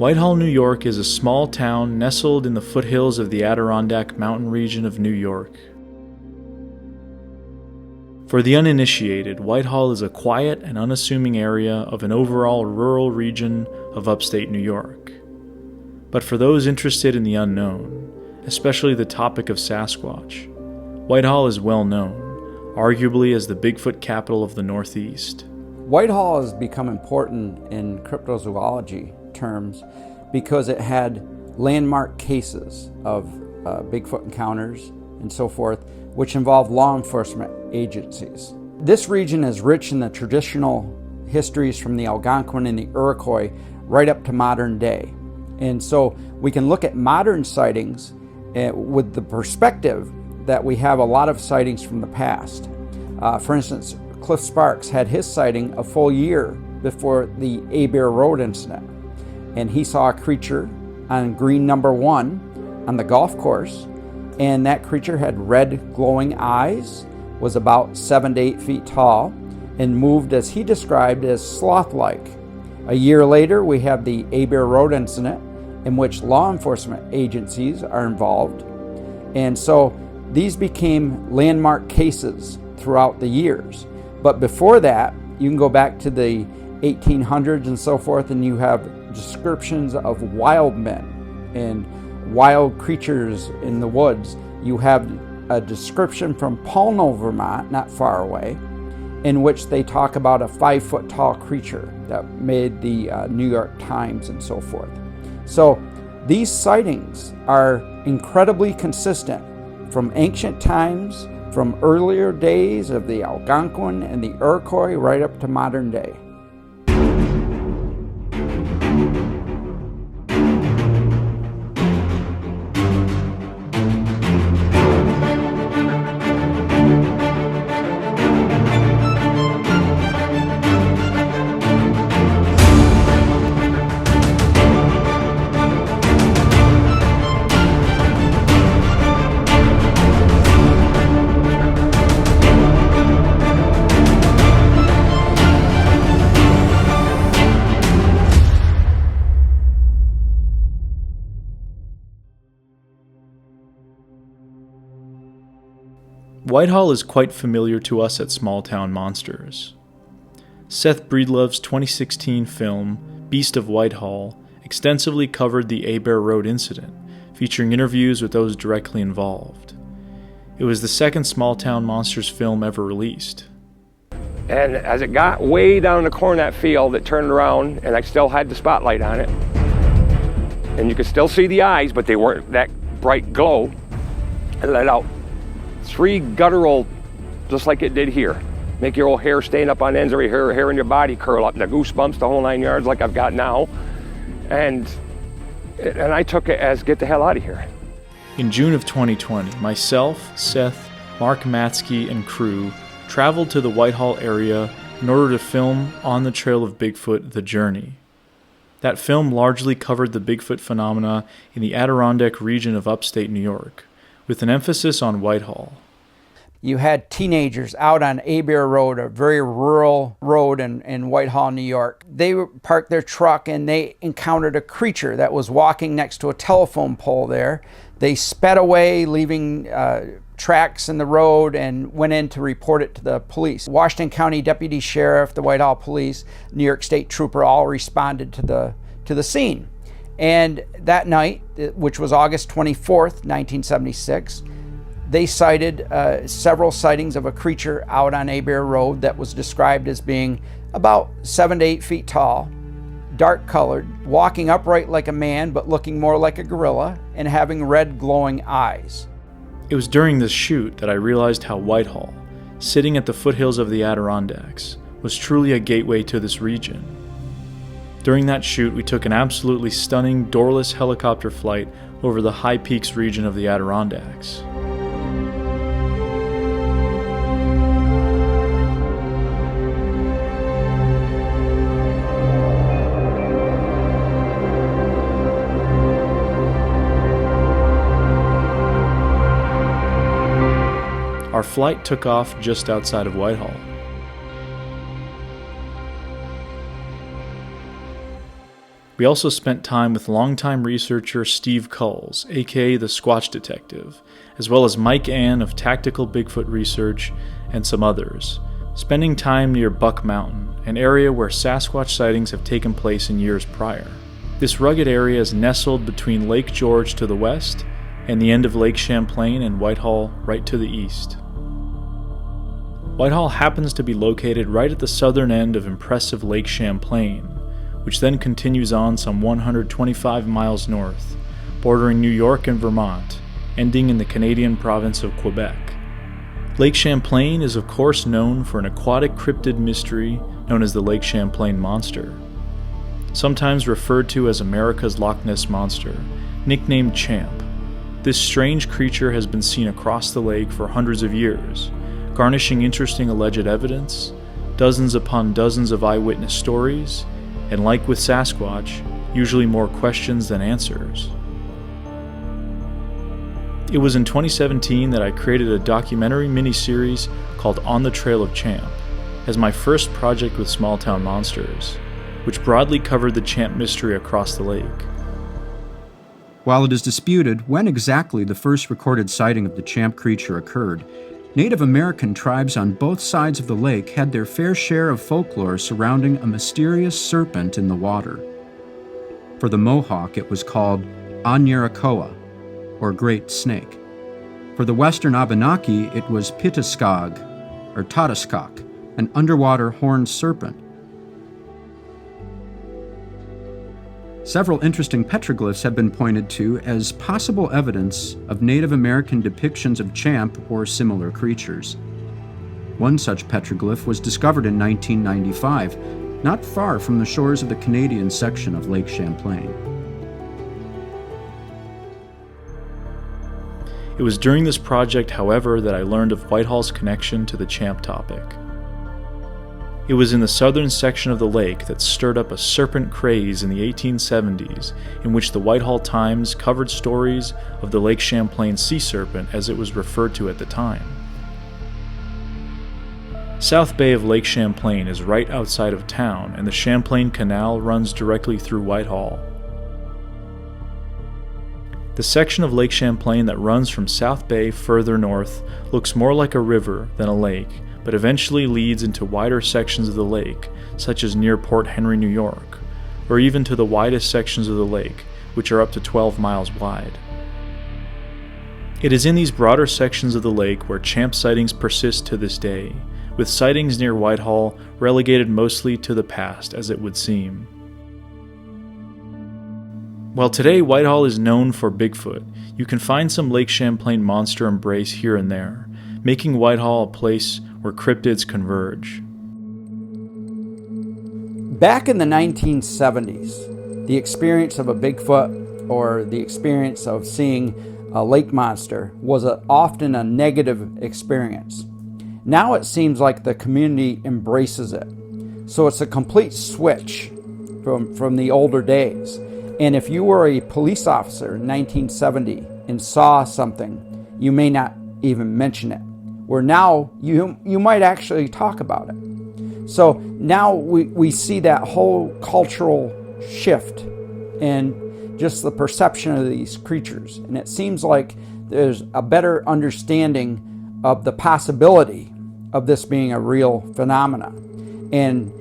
Whitehall, New York is a small town nestled in the foothills of the Adirondack mountain region of New York. For the uninitiated, Whitehall is a quiet and unassuming area of an overall rural region of upstate New York. But for those interested in the unknown, especially the topic of Sasquatch, Whitehall is well known, arguably as the Bigfoot capital of the Northeast. Whitehall has become important in cryptozoology terms because it had landmark cases of Bigfoot encounters and so forth, which involved law enforcement agencies. This region is rich in the traditional histories from the Algonquin and the Iroquois right up to modern day. And so we can look at modern sightings with the perspective that we have a lot of sightings from the past. For instance, Cliff Sparks had his sighting a full year before the Abair Road Incident. And he saw a creature on green number 1 on the golf course, and that creature had red glowing eyes, was about 7 to 8 feet tall, and moved as he described as sloth-like. A year later, we have the Abair Road Incident, in which law enforcement agencies are involved. And so these became landmark cases throughout the years. But before that, you can go back to the 1800s and so forth, and you have descriptions of wild men and wild creatures in the woods. You have a description from Pownal, Vermont, not far away, in which they talk about a 5-foot tall creature that made the New York Times and so forth. So these sightings are incredibly consistent from ancient times, from earlier days of the Algonquin and the Iroquois right up to modern day. Whitehall is quite familiar to us at Small Town Monsters. Seth Breedlove's 2016 film, Beast of Whitehall, extensively covered the Abair Road Incident, featuring interviews with those directly involved. It was the second Small Town Monsters film ever released. And as it got way down in the corner of that field, it turned around, and I still had the spotlight on it. And you could still see the eyes, but they weren't that bright glow. It let out 3 guttural, just like it did here. Make your old hair stand up on ends, or your hair in your body curl up, the goosebumps, the whole 9 yards like I've got now. And I took it as, get the hell out of here. In June of 2020, myself, Seth, Mark Matsky, and crew traveled to the Whitehall area in order to film On the Trail of Bigfoot: The Journey. That film largely covered the Bigfoot phenomena in the Adirondack region of upstate New York, with an emphasis on Whitehall. You had teenagers out on Abair Road, a very rural road in Whitehall, New York. They parked their truck and they encountered a creature that was walking next to a telephone pole there. They sped away, leaving tracks in the road, and went in to report it to the police. Washington County Deputy Sheriff, the Whitehall Police, New York State Trooper all responded to the scene. And that night, which was August 24th, 1976, they cited several sightings of a creature out on Abair Road that was described as being about 7 to 8 feet tall, dark colored, walking upright like a man but looking more like a gorilla, and having red glowing eyes. It was during this shoot that I realized how Whitehall, sitting at the foothills of the Adirondacks, was truly a gateway to this region. During that shoot, we took an absolutely stunning doorless helicopter flight over the high peaks region of the Adirondacks. Our flight took off just outside of Whitehall. We also spent time with longtime researcher Steve Kulls, aka the Squatch Detective, as well as Mike Ann of Tactical Bigfoot Research and some others, spending time near Buck Mountain, an area where Sasquatch sightings have taken place in years prior. This rugged area is nestled between Lake George to the west and the end of Lake Champlain and Whitehall right to the east. Whitehall happens to be located right at the southern end of impressive Lake Champlain, which then continues on some 125 miles north, bordering New York and Vermont, ending in the Canadian province of Quebec. Lake Champlain is of course known for an aquatic cryptid mystery known as the Lake Champlain Monster. Sometimes referred to as America's Loch Ness Monster, nicknamed Champ. This strange creature has been seen across the lake for hundreds of years, garnishing interesting alleged evidence, dozens upon dozens of eyewitness stories, and like with Sasquatch, usually more questions than answers. It was in 2017 that I created a documentary miniseries called On the Trail of Champ, as my first project with Small Town Monsters, which broadly covered the Champ mystery across the lake. While it is disputed when exactly the first recorded sighting of the Champ creature occurred, Native American tribes on both sides of the lake had their fair share of folklore surrounding a mysterious serpent in the water. For the Mohawk, it was called Anyarakoa, or Great Snake. For the Western Abenaki, it was Pitaskag, or Tataskak, an underwater horned serpent. Several interesting petroglyphs have been pointed to as possible evidence of Native American depictions of Champ or similar creatures. One such petroglyph was discovered in 1995, not far from the shores of the Canadian section of Lake Champlain. It was during this project, however, that I learned of Whitehall's connection to the Champ topic. It was in the southern section of the lake that stirred up a serpent craze in the 1870s, in which the Whitehall Times covered stories of the Lake Champlain sea serpent as it was referred to at the time. South Bay of Lake Champlain is right outside of town, and the Champlain Canal runs directly through Whitehall. The section of Lake Champlain that runs from South Bay further north looks more like a river than a lake, but eventually leads into wider sections of the lake, such as near Port Henry, New York, or even to the widest sections of the lake, which are up to 12 miles wide. It is in these broader sections of the lake where Champ sightings persist to this day, with sightings near Whitehall relegated mostly to the past, as it would seem. While today Whitehall is known for Bigfoot, you can find some Lake Champlain monster embrace here and there, making Whitehall a place where cryptids converge. Back in the 1970s, the experience of a Bigfoot or the experience of seeing a lake monster was often a negative experience. Now it seems like the community embraces it. So it's a complete switch from the older days. And if you were a police officer in 1970 and saw something, you may not even mention it. Where now you might actually talk about it. So now we see that whole cultural shift in just the perception of these creatures. And it seems like there's a better understanding of the possibility of this being a real phenomena. And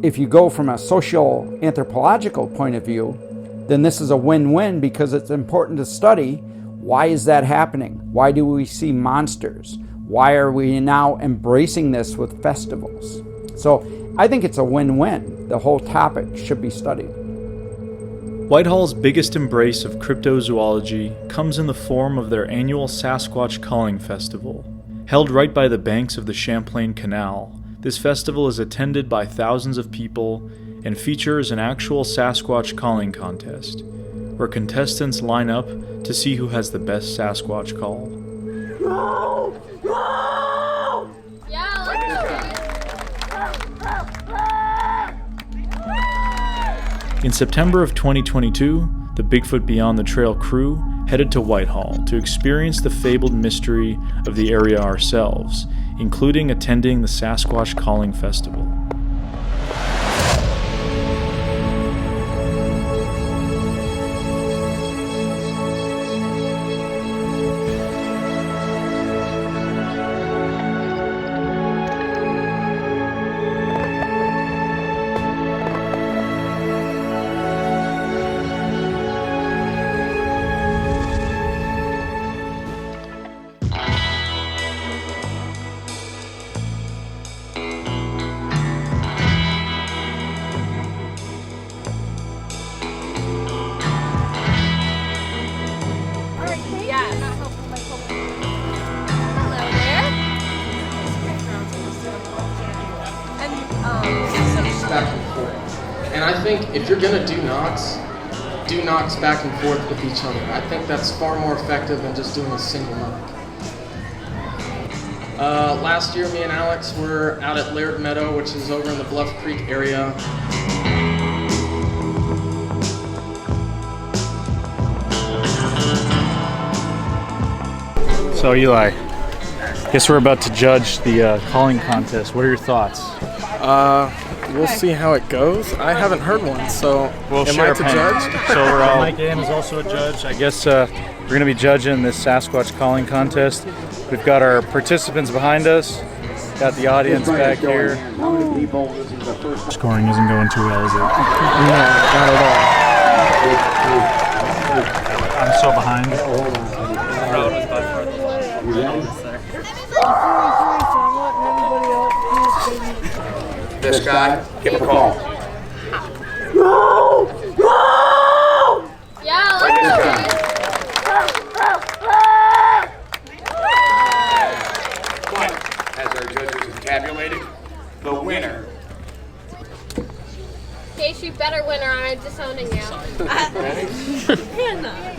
if you go from a social anthropological point of view, then this is a win-win because it's important to study why is that happening? Why do we see monsters? Why are we now embracing this with festivals? So I think it's a win-win. The whole topic should be studied. Whitehall's biggest embrace of cryptozoology comes in the form of their annual Sasquatch Calling Festival. Held right by the banks of the Champlain Canal, this festival is attended by thousands of people and features an actual Sasquatch calling contest, where contestants line up to see who has the best Sasquatch call. In September of 2022, the Bigfoot Beyond the Trail crew headed to Whitehall to experience the fabled mystery of the area ourselves, including attending the Sasquatch Calling Festival. back and forth. And I think if you're gonna do knocks back and forth with each other. I think that's far more effective than just doing a single knock. Last year, me and Aleks were out at Laird Meadow, which is over in the Bluff Creek area. So Eli, guess we're about to judge the calling contest. What are your thoughts? We'll see how it goes. I haven't heard one, so We'll am share I a to pen. judge? So we're all. Mike Ann is also a judge. I guess we're going to be judging this Sasquatch calling contest. We've got our participants behind us. Got the audience back here. Scoring isn't going too well, is it? No, not at all. I'm so behind. This guy, give him a call. Yeah, Like this guy. As our judges have tabulated, the winner. Casey, better winner. I'm disowning you. Hannah.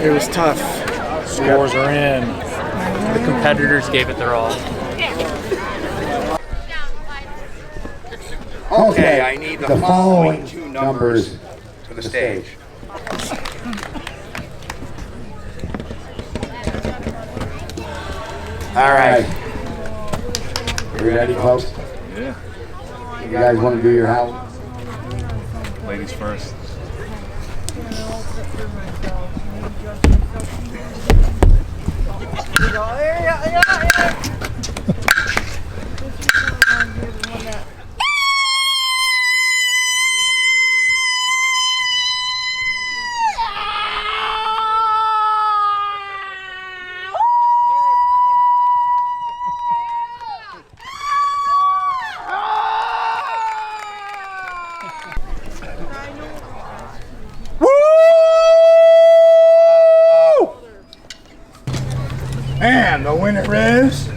It was tough. Scores are in. The competitors gave it their all. Okay, I need the following two numbers to the stage. All right. You ready, folks? Yeah. You guys want to do your house? Ladies first. And the winner is...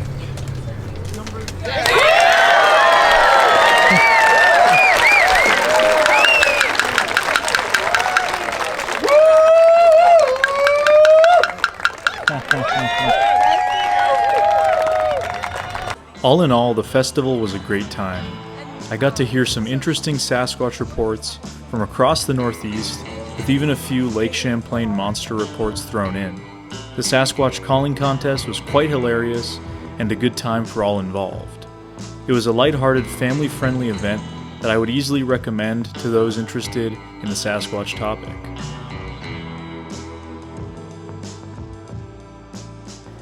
All in all, the festival was a great time. I got to hear some interesting Sasquatch reports from across the Northeast, with even a few Lake Champlain monster reports thrown in. The Sasquatch calling contest was quite hilarious and a good time for all involved. It was a lighthearted, family-friendly event that I would easily recommend to those interested in the Sasquatch topic.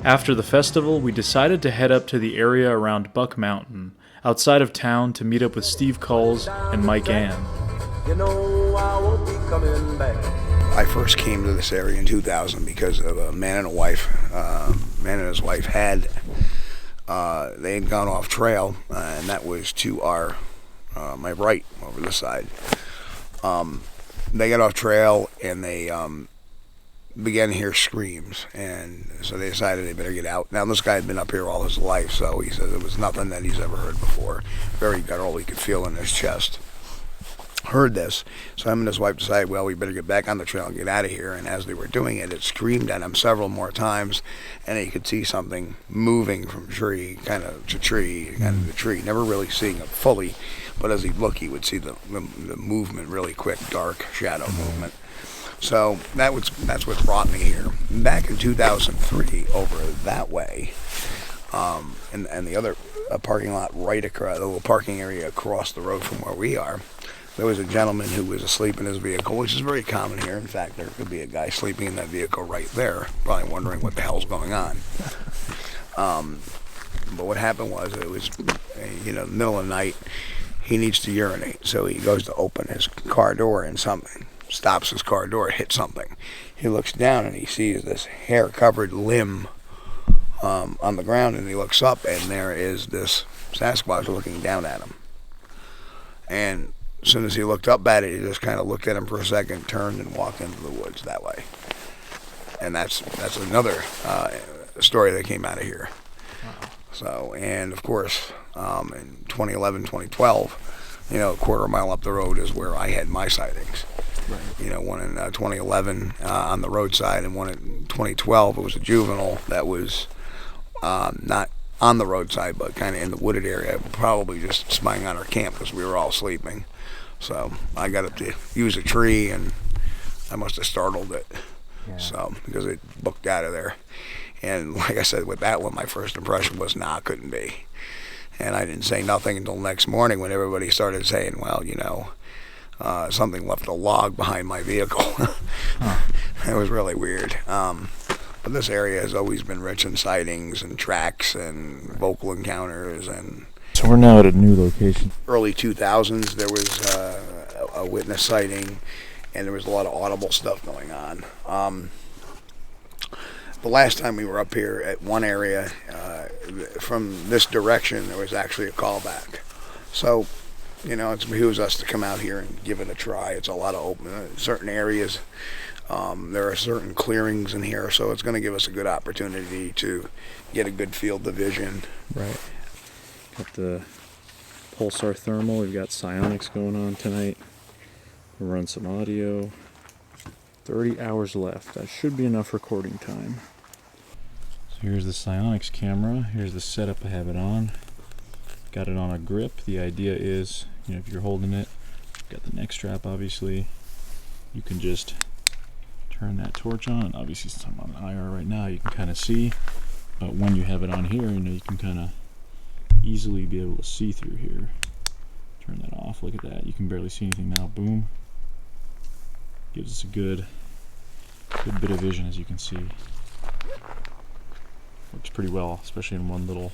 After the festival, we decided to head up to the area around Buck Mountain, outside of town, to meet up with Steve Kulls and Mike Ann. I first came to this area in 2000 because of a man and a wife. Man and his wife had gone off trail, and that was to our my right over this side. They got off trail and they began to hear screams, and so they decided they better get out. Now, this guy had been up here all his life, so he says it was nothing that he's ever heard before. Very guttural, he could feel in his chest. Heard this, so him and his wife decided, well, we better get back on the trail and get out of here. And as they were doing it, it screamed at him several more times, and he could see something moving from tree, kind of to tree, kind of to tree, never really seeing it fully, but as he'd look, he would see the movement really quick, dark shadow movement. So that's what brought me here. Back in 2003, over that way, and the other parking lot right across, the little parking area across the road from where we are, there was a gentleman who was asleep in his vehicle, which is very common here. In fact, there could be a guy sleeping in that vehicle right there, probably wondering what the hell's going on. But what happened was, it was, the middle of the night, he needs to urinate, so he goes to open his car door, and something stops his car door, hits something. He looks down and he sees this hair-covered limb on the ground, and he looks up, and there is this Sasquatch looking down at him. And as soon as he looked up at it, he just kind of looked at him for a second, turned, and walked into the woods that way. And that's another story that came out of here. Wow. So, and of course, in 2011, 2012, a quarter mile up the road is where I had my sightings. Right. One in 2011 on the roadside, and one in 2012. It was a juvenile that was not on the roadside, but kind of in the wooded area, probably just spying on our camp because we were all sleeping. So I got up to use a tree, and I must have startled it. Yeah. So, because it booked out of there. And like I said, with that one, my first impression was, nah, couldn't be. And I didn't say nothing until next morning when everybody started saying, well, something left a log behind my vehicle. Huh. It was really weird. But this area has always been rich in sightings and tracks and vocal encounters. And so we're now at a new location. Early 2000s, there was a witness sighting, and there was a lot of audible stuff going on. The last time we were up here at one area, from this direction, there was actually a callback. So, it behooves us to come out here and give it a try. It's a lot of open, certain areas. There are certain clearings in here, so it's going to give us a good opportunity to get a good field of vision. Right. Got the pulsar thermal. We've got psionics going on tonight. We'll run some audio. 30 hours left. That should be enough recording time. So here's the psionics camera. Here's the setup I have it on. Got it on a grip. The idea is, if you're holding it, got the neck strap obviously, you can just turn that torch on. Obviously, since I'm on IR right now, you can kind of see, but when you have it on here, you can kind of easily be able to see through here. Turn that off. Look at that. You can barely see anything now. Boom. Gives us a good bit of vision, as you can see. Works pretty well, especially in one little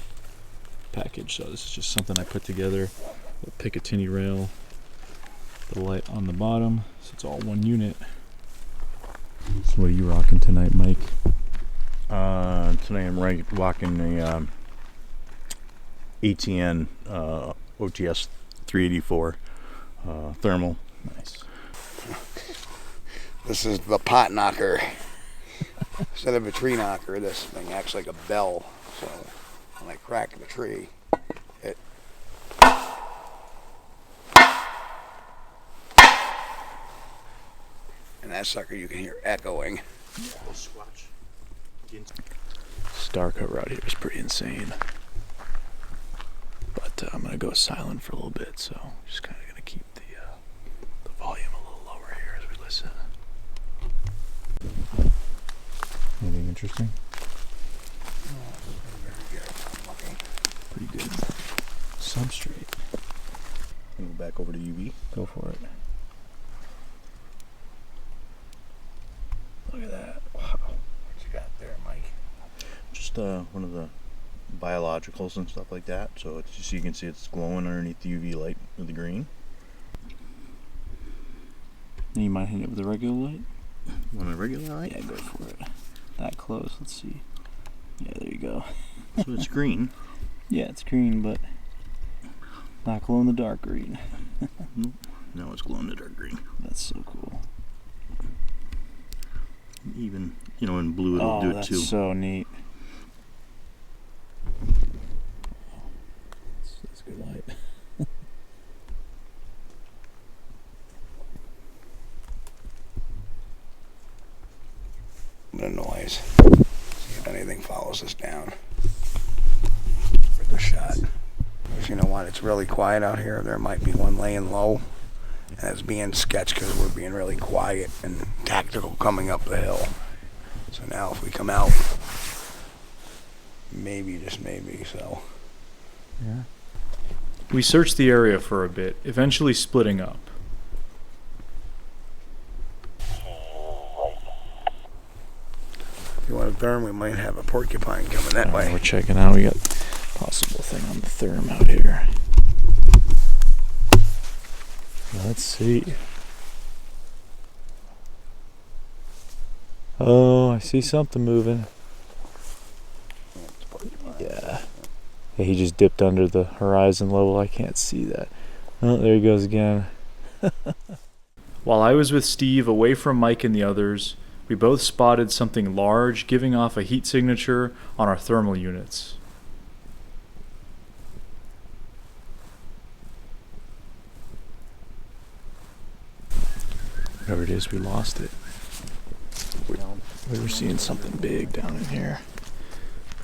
package. So this is just something I put together. A Picatinny rail, the light on the bottom, so it's all one unit. So what are you rocking tonight, Mike? Today I'm rocking the ATN OTS 384 thermal. Nice. This is the pot knocker. Instead of a tree knocker, this thing acts like a bell. So when I crack the tree, it and that sucker you can hear echoing. Star cover out here is pretty insane. But I'm gonna go silent for a little bit, so just kind of gonna keep the volume a little lower here as we listen. Anything interesting? Pretty good substrate. Go back over to UV. Go for it. Look at that. Wow. What you got there, Mike? Just one of the biologicals and stuff like that. So it's just, you can see it's glowing underneath the UV light with the green. You might hit it with a regular light. You want a regular light? Yeah, go for it. That close. Let's see. Yeah, there you go. So it's green. Yeah, it's green, but not glow in the dark green. No, it's glow in the dark green. That's so cool. Even, in blue it'll do it too. That's so neat. That's good light. The noise. See if anything follows us down. For the shot. If you know what, it's really quiet out here. There might be one laying low. And it's being sketched because we're being really quiet and tactical coming up the hill. So now if we come out, maybe, just maybe, so. Yeah. We searched the area for a bit, eventually splitting up. If you want to therm, we might have a porcupine coming that way. We're checking out. We got a possible thing on the therm out here. Let's see. Oh, I see something moving. Yeah. Yeah, he just dipped under the horizon level. I can't see that. Oh, there he goes again. While I was with Steve, away from Mike and the others, we both spotted something large giving off a heat signature on our thermal units. Whatever it is, we lost it. We were seeing something big down in here.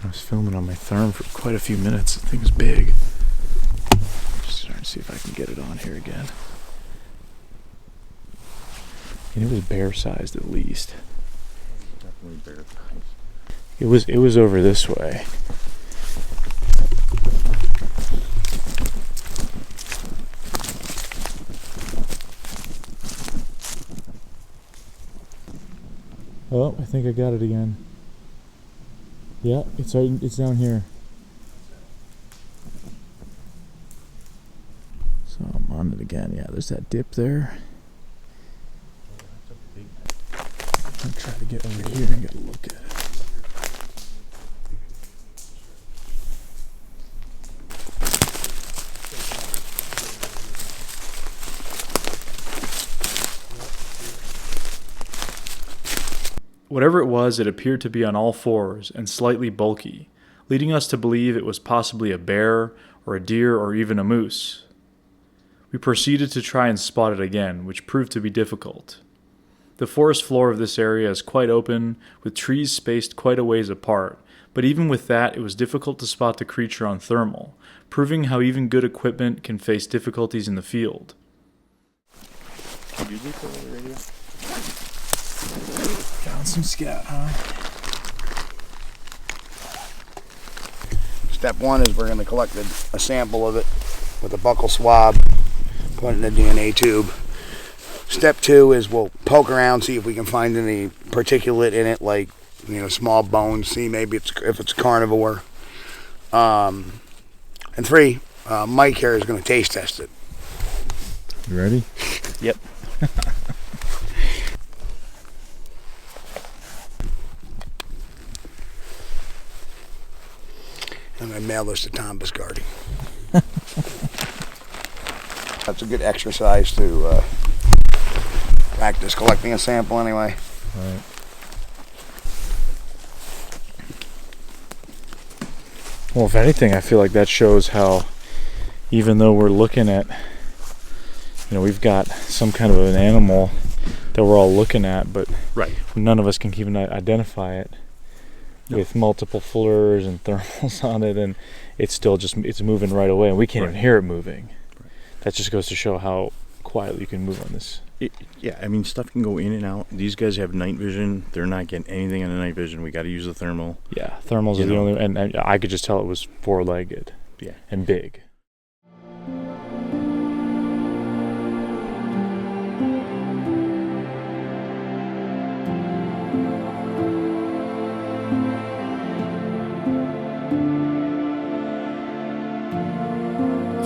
I was filming on my therm for quite a few minutes. The thing's big. Just trying to see if I can get it on here again. And it was bear-sized at least. Definitely bear-sized. It was over this way. Oh, I think I got it again. Yeah, it's down here. So I'm on it again. Yeah, there's that dip there. I'll try to get over here and get a look at it. Whatever it was, it appeared to be on all fours and slightly bulky, leading us to believe it was possibly a bear or a deer or even a moose. We proceeded to try and spot it again, which proved to be difficult. The forest floor of this area is quite open, with trees spaced quite a ways apart, but even with that, it was difficult to spot the creature on thermal, proving how even good equipment can face difficulties in the field. Did you leave the radio? Found some scat, huh? Step one is we're going to collect a sample of it with a buccal swab, put it in a DNA tube. Step two is we'll poke around, see if we can find any particulate in it, like small bones. See maybe if it's carnivore. And three, Mike here is going to taste test it. You ready? Yep. I'm going to mail this to Tom Biscardi. That's a good exercise to practice collecting a sample anyway. Right. Well, if anything, I feel like that shows how, even though we're looking at, we've got some kind of an animal that we're all looking at, but right, none of us can even identify it. Nope. With multiple fleurs and thermals on it, and it's still it's moving right away, and we can't even hear it moving. Right. That just goes to show how quietly you can move on this. Yeah, I mean, stuff can go in and out. These guys have night vision. They're not getting anything on the night vision. We got to use the thermal. Yeah, thermals are the only, and I could just tell it was four-legged. Yeah, and big.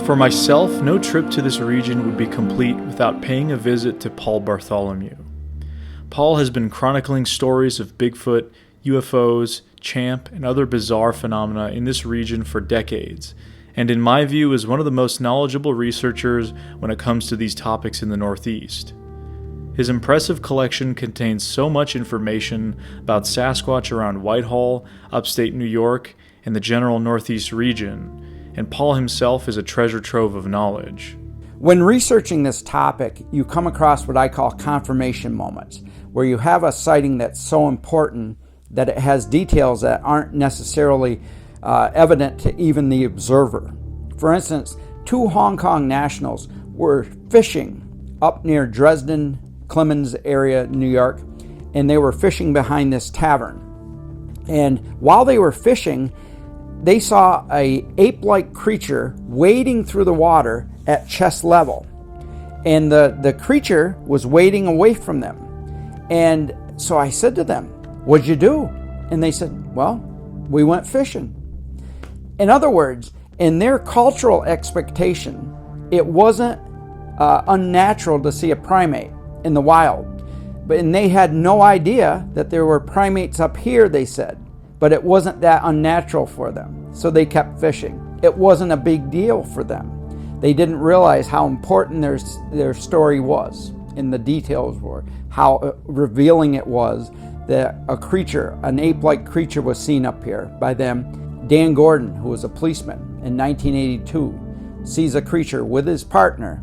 For myself, no trip to this region would be complete without paying a visit to Paul Bartholomew. Paul has been chronicling stories of Bigfoot, UFOs, Champ, and other bizarre phenomena in this region for decades, and in my view is one of the most knowledgeable researchers when it comes to these topics in the Northeast. His impressive collection contains so much information about Sasquatch around Whitehall, upstate New York, and the general Northeast region, and Paul himself is a treasure trove of knowledge. When researching this topic, you come across what I call confirmation moments, where you have a sighting that's so important that it has details that aren't necessarily evident to even the observer. For instance, 2 Hong Kong nationals were fishing up near Dresden, Clemens area, New York, and they were fishing behind this tavern. And while they were fishing, they saw a ape-like creature wading through the water at chest level. And the creature was wading away from them. And so I said to them, "What'd you do?" And they said, "Well, we went fishing." In other words, in their cultural expectation, it wasn't unnatural to see a primate in the wild. And they had no idea that there were primates up here, they said. But it wasn't that unnatural for them. So they kept fishing. It wasn't a big deal for them. They didn't realize how important their story was, and the details were, how revealing it was that a creature, an ape-like creature, was seen up here by them. Dan Gordon, who was a policeman in 1982, sees a creature with his partner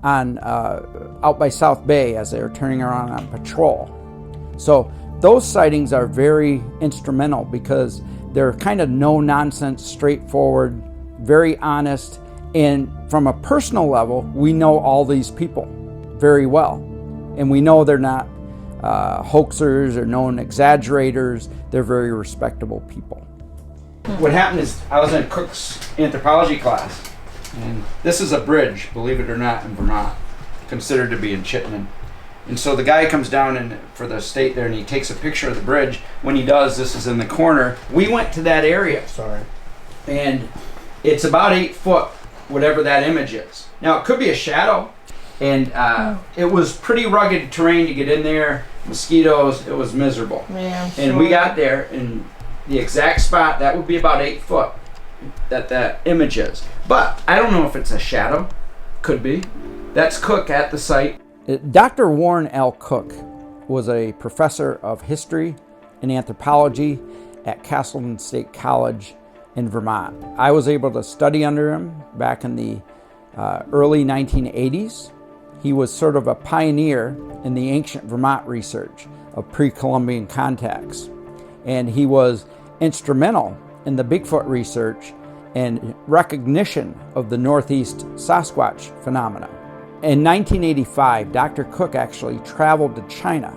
on out by South Bay as they were turning around on patrol. So those sightings are very instrumental because they're kind of no-nonsense, straightforward, very honest, and from a personal level, we know all these people very well. And we know they're not hoaxers or known exaggerators. They're very respectable people. What happened is I was in Cook's anthropology class, and this is a bridge, believe it or not, in Vermont, considered to be in Chittenden. And so the guy comes down for the state there, and he takes a picture of the bridge. When he does, this is in the corner. We went to that area. Sorry. And it's about 8 foot, whatever that image is. Now, it could be a shadow, and it was pretty rugged terrain to get in there. Mosquitoes, it was miserable. Yeah, and we got there, and the exact spot, that would be about 8 foot that image is. But I don't know if it's a shadow. Could be. That's Cook at the site. Dr. Warren L. Cook was a professor of history and anthropology at Castleton State College in Vermont. I was able to study under him back in the early 1980s. He was sort of a pioneer in the ancient Vermont research of pre-Columbian contacts. And he was instrumental in the Bigfoot research and recognition of the Northeast Sasquatch phenomena. In 1985, Dr. Cook actually traveled to China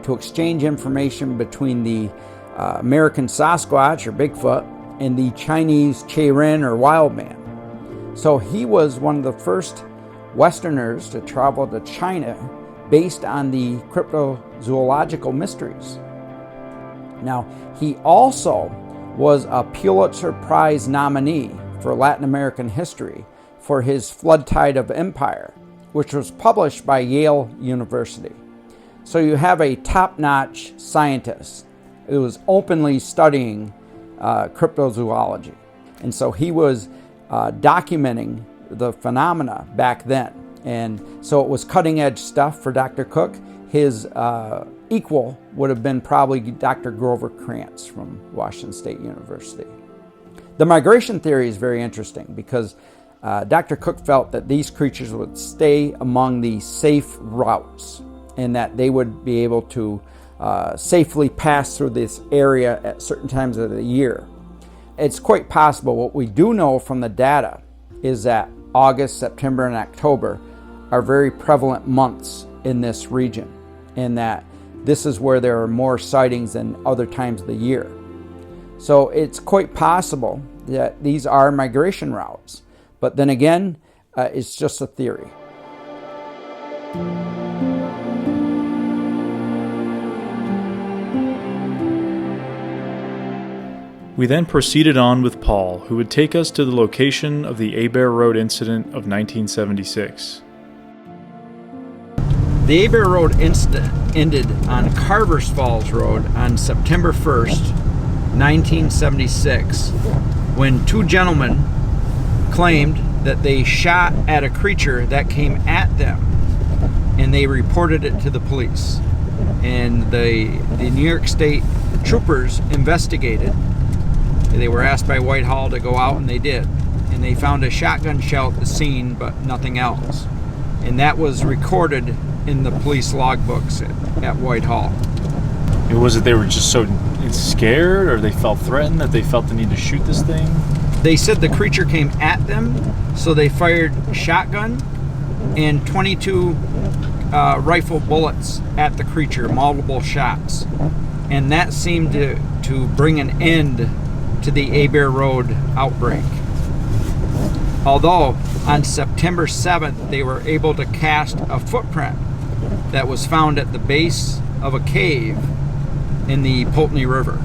to exchange information between the American Sasquatch, or Bigfoot, and the Chinese Che-Ren, or Wild Man. So he was one of the first Westerners to travel to China based on the cryptozoological mysteries. Now, he also was a Pulitzer Prize nominee for Latin American history for his Flood Tide of Empire, which was published by Yale University. So you have a top-notch scientist who was openly studying cryptozoology. And so he was documenting the phenomena back then. And so it was cutting-edge stuff for Dr. Cook. His equal would have been probably Dr. Grover Krantz from Washington State University. The migration theory is very interesting because Dr. Cook felt that these creatures would stay among the safe routes and that they would be able to safely pass through this area at certain times of the year. It's quite possible. What we do know from the data is that August, September, and October are very prevalent months in this region, and that this is where there are more sightings than other times of the year. So it's quite possible that these are migration routes. But then again, it's just a theory. We then proceeded on with Paul, who would take us to the location of the Abair Road Incident of 1976. The Abair Road Incident ended on Carver's Falls Road on September 1st, 1976, when 2 gentlemen claimed that they shot at a creature that came at them. and they reported it to the police. And the New York State troopers investigated. They were asked by Whitehall to go out, and they did. And they found a shotgun shell at the scene, but nothing else. And that was recorded in the police logbooks at Whitehall. Was it they were just so scared, or they felt threatened that they felt the need to shoot this thing? They said the creature came at them, so they fired shotgun and 22 rifle bullets at the creature, multiple shots. And that seemed to bring an end to the Abair Road outbreak. Although on September 7th, they were able to cast a footprint that was found at the base of a cave in the Pulteney River.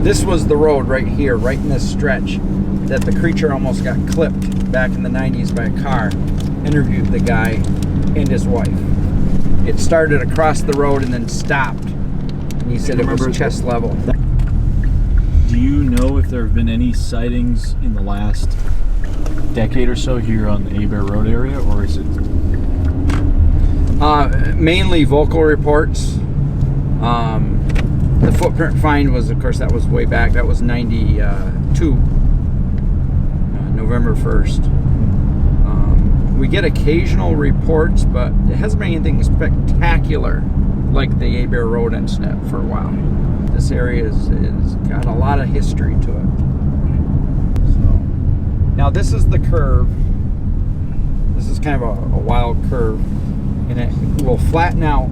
This was the road right here, right in this stretch, that the creature almost got clipped back in the 90s by a car. Interviewed the guy and his wife. It started across the road and then stopped. And he said it was chest level. Do you know if there have been any sightings in the last decade or so here on the Abair Road area, or is it? Mainly vocal reports. The footprint find was, of course, that was way back. That was 92, November 1st. We get occasional reports, but it hasn't been anything spectacular like the Abair Road Incident for a while. This area is got a lot of history to it. So, now this is the curve. This is kind of a wild curve, and it will flatten out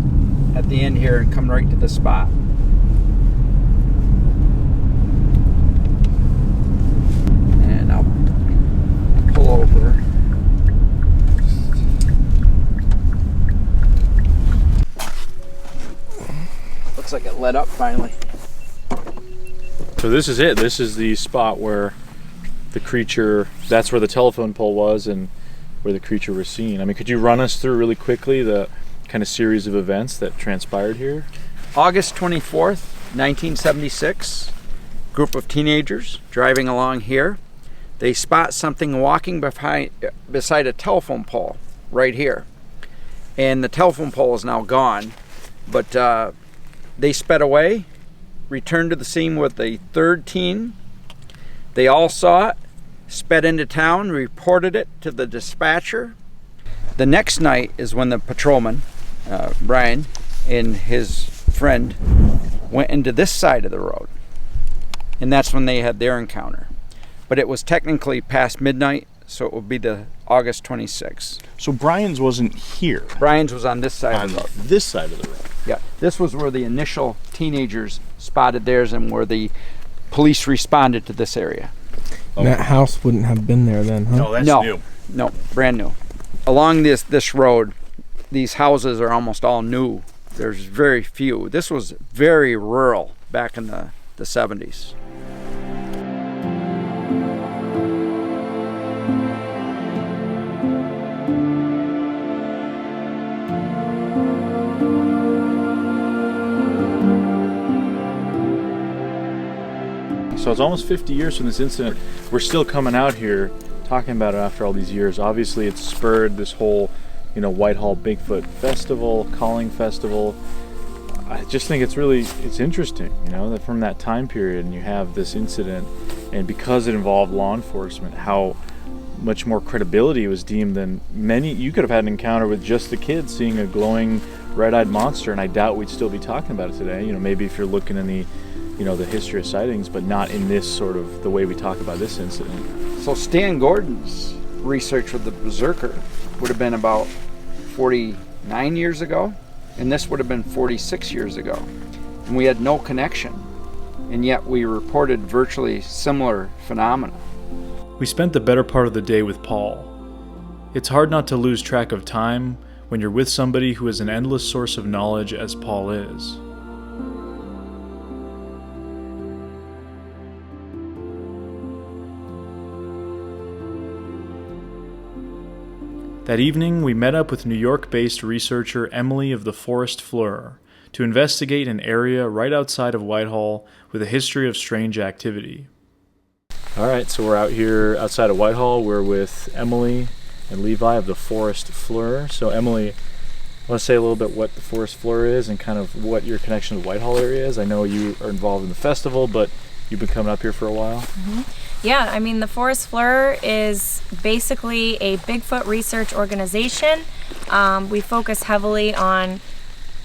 at the end here and come right to the spot. And I'll pull over. Looks like it lit up finally. So this is it. This is the spot where the creature, that's where the telephone pole was and where the creature was seen. I mean, could you run us through really quickly the kind of series of events that transpired here? August 24th, 1976, group of teenagers driving along here. They spot something walking beside a telephone pole right here. And the telephone pole is now gone, but they sped away, returned to the scene with a third teen. They all saw it, sped into town, reported it to the dispatcher. The next night is when the patrolman, Brian, and his friend went into this side of the road. And that's when they had their encounter. But it was technically past midnight, so it would be the August 26th. So Brian's wasn't here. Brian's was on this side of the road. This side of the road. Yeah, this was where the initial teenagers spotted theirs and where the police responded to this area. And that house wouldn't have been there then, huh? No, that's new. No, brand new. Along this road, these houses are almost all new. There's very few. This was very rural back in the 70s. So it's almost 50 years from this incident. We're still coming out here talking about it after all these years. Obviously, it's spurred this whole, Whitehall Bigfoot Festival, Calling Festival. I just think it's interesting, that from that time period and you have this incident, and because it involved law enforcement, how much more credibility was deemed than many. You could have had an encounter with just the kids seeing a glowing red-eyed monster, and I doubt we'd still be talking about it today. Maybe if you're looking in the the history of sightings, but not in this sort of the way we talk about this incident. So Stan Gordon's research with the Berserker would have been about 49 years ago, and this would have been 46 years ago. And we had no connection, and yet we reported virtually similar phenomena. We spent the better part of the day with Paul. It's hard not to lose track of time when you're with somebody who is an endless source of knowledge as Paul is. That evening, we met up with New York-based researcher Emily of the Forest Fleur to investigate an area right outside of Whitehall with a history of strange activity. All right, so we're out here outside of Whitehall. We're with Emily and Levi of the Forest Fleur. So Emily, let's say a little bit what the Forest Fleur is and kind of what your connection to the Whitehall area is. I know you are involved in the festival, but you've been coming up here for a while. Yeah, I mean, the Forest Fleur is basically a Bigfoot research organization. We focus heavily on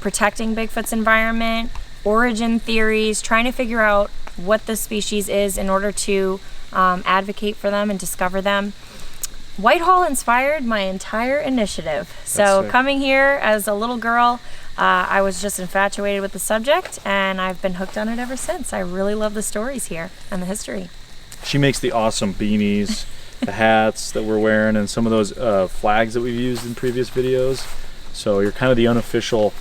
protecting Bigfoot's environment, origin theories, trying to figure out what the species is in order to advocate for them and discover them. Whitehall inspired my entire initiative. So coming here as a little girl, I was just infatuated with the subject, and I've been hooked on it ever since. I really love the stories here and the history. She makes the awesome beanies, the hats that we're wearing, and some of those flags that we've used in previous videos. So you're kind of the unofficial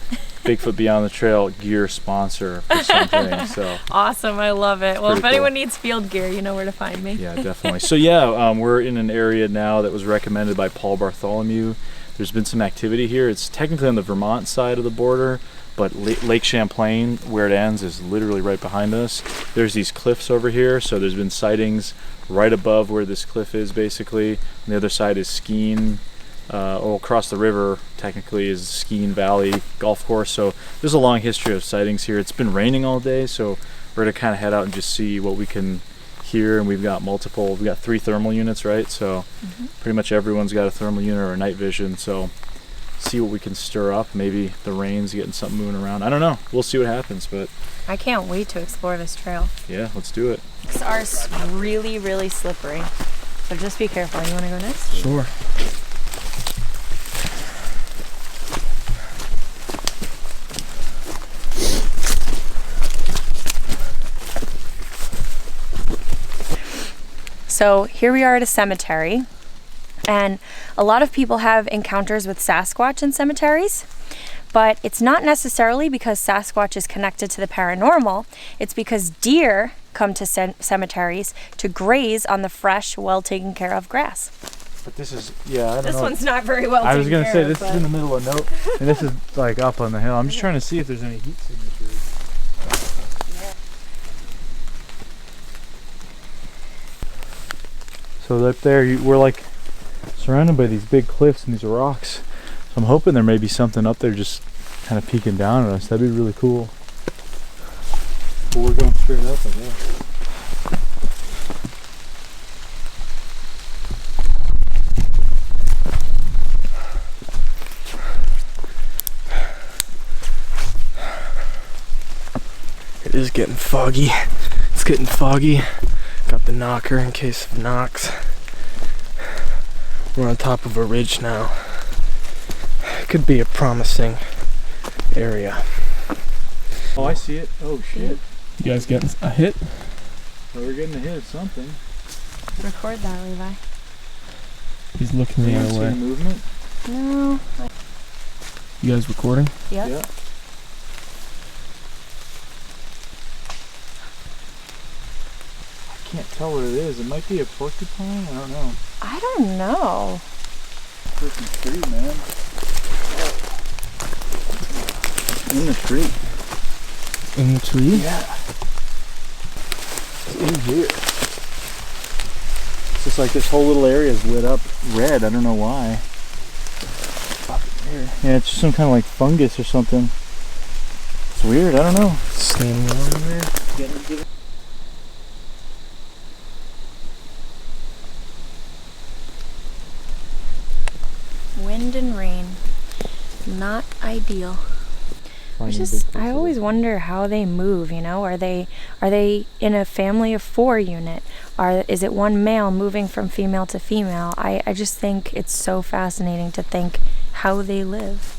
Bigfoot Beyond the Trail gear sponsor for something. So awesome, I love it. Well, if cool. anyone needs field gear, you know where to find me. Yeah, definitely. So yeah, we're in an area now that was recommended by Paul Bartholomew. There's been some activity here. It's technically on the Vermont side of the border, but Lake Champlain, where it ends, is literally right behind us. There's these cliffs over here, so there's been sightings right above where this cliff is, basically. On the other side is Skeen. Across the river, technically, is Skeen Valley Golf Course. So there's a long history of sightings here. It's been raining all day, so we're gonna kind of head out and just see what we can hear. And we've got 3 thermal units, right? So pretty much everyone's got a thermal unit or a night vision. So see what we can stir up. Maybe the rain's getting something moving around. I don't know. We'll see what happens, but I can't wait to explore this trail. yeah, let's do it. These are really, really slippery. So just be careful. You want to go next? Sure. So here we are at a cemetery, and a lot of people have encounters with Sasquatch in cemeteries, but it's not necessarily because Sasquatch is connected to the paranormal. It's because deer come to cemeteries to graze on the fresh, well taken care of grass. But this is, yeah, I don't know. This one's not very well taken care of. I was going to say, this is in the middle of nowhere, and this is like up on the hill. I'm just trying to see if there's any heat signatures. So up there, we're like surrounded by these big cliffs and these rocks. So I'm hoping there may be something up there just kind of peeking down at us. That'd be really cool. But we're going straight up, I guess. It is getting foggy. It's getting foggy. Got the knocker in case of knocks. We're on top of a ridge now. It could be a promising area. Oh, I see it. Oh, shit. You guys getting a hit? Well, we're getting a hit of something. Record that, Levi. He's looking the other way. Movement? No. You guys recording? Yep. Yeah. I can't tell what it is. It might be a porcupine. I don't know. I don't know. Freaking tree, man. In the tree. In the tree? Yeah. It's in here. It's just like this whole little area is lit up red. I don't know why. Yeah, it's just some kind of like fungus or something. It's weird. I don't know. Staying warm in there. Wind and rain. Not ideal. I always wonder how they move, you know? Are they in a family of 4 unit? Is it one male moving from female to female? I just think it's so fascinating to think how they live.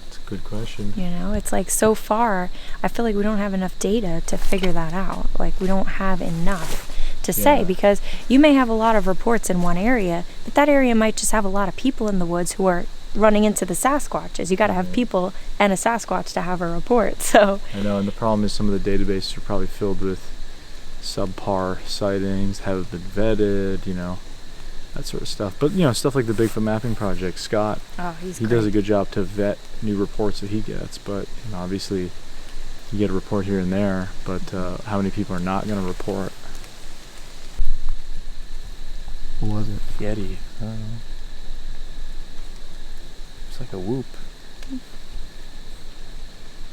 It's a good question. You know, it's like so far, I feel like we don't have enough data to figure that out. Like we don't have enough to say, because you may have a lot of reports in one area, but that area might just have a lot of people in the woods who are running into the Sasquatches. You got to have people and a Sasquatch to have a report. So I know, and the problem is some of the databases are probably filled with subpar sightings, haven't been vetted, you know, that sort of stuff. But you know, stuff like the Bigfoot Mapping Project, Scott, he does a good job to vet new reports that he gets. But you know, obviously, you get a report here and there. But how many people are not going to report? What was it? Yeti. I don't know. It's like a whoop.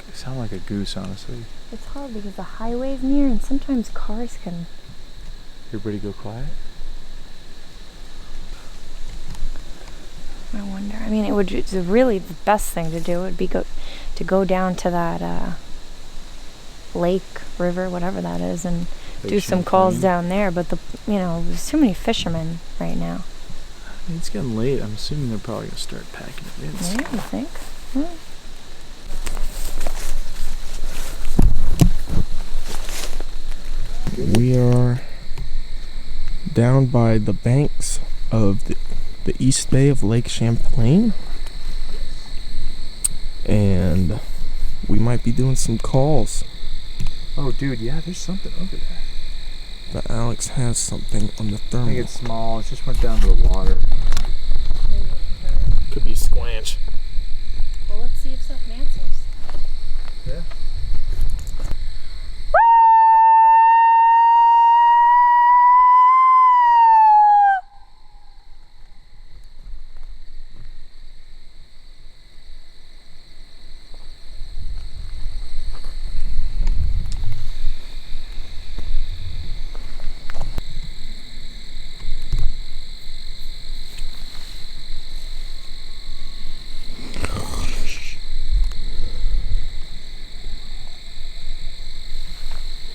It sounds like a goose, honestly. It's hard because the highway's near and sometimes cars can... Everybody go quiet? I wonder. I mean, it's really the best thing to do would be to go down to that lake, river, whatever that is, and do some calls down there. But there's too many fishermen right now. I mean, it's getting late. I'm assuming they're probably gonna start packing it in. Yeah, you think? We are down by the banks of the east bay of Lake Champlain, and we might be doing some calls. Oh, dude, yeah, there's something over there. But Aleks has something on the thermal. I think it's small. It just went down to the water. Could be squanch. Well, let's see if something answers. Yeah.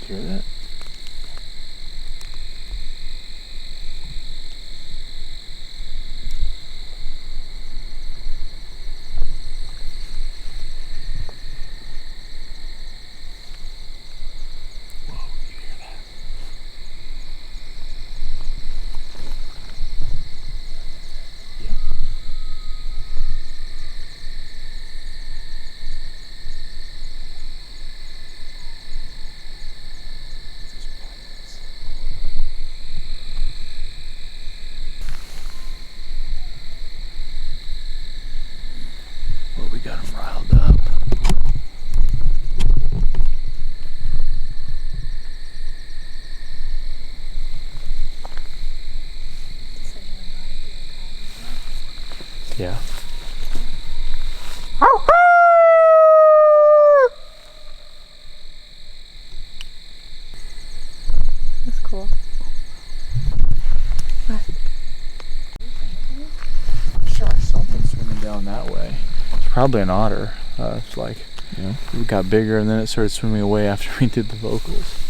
Hear that? Whoa, you hear that? Yeah. Well, we got him riled up. Yeah. That's cool. Sure, something's swimming down that way. It's probably an otter. It's like, it got bigger and then it started swimming away after we did the vocals.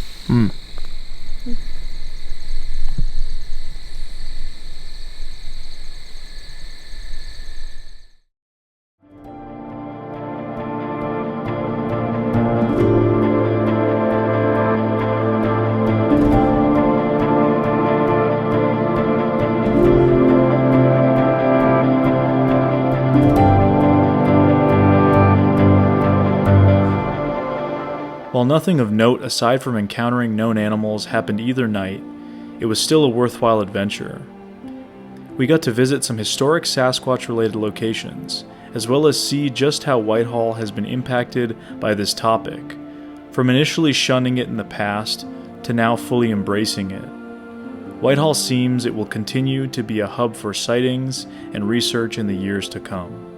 While nothing of note aside from encountering known animals happened either night, it was still a worthwhile adventure. We got to visit some historic Sasquatch-related locations, as well as see just how Whitehall has been impacted by this topic, from initially shunning it in the past to now fully embracing it. Whitehall seems it will continue to be a hub for sightings and research in the years to come.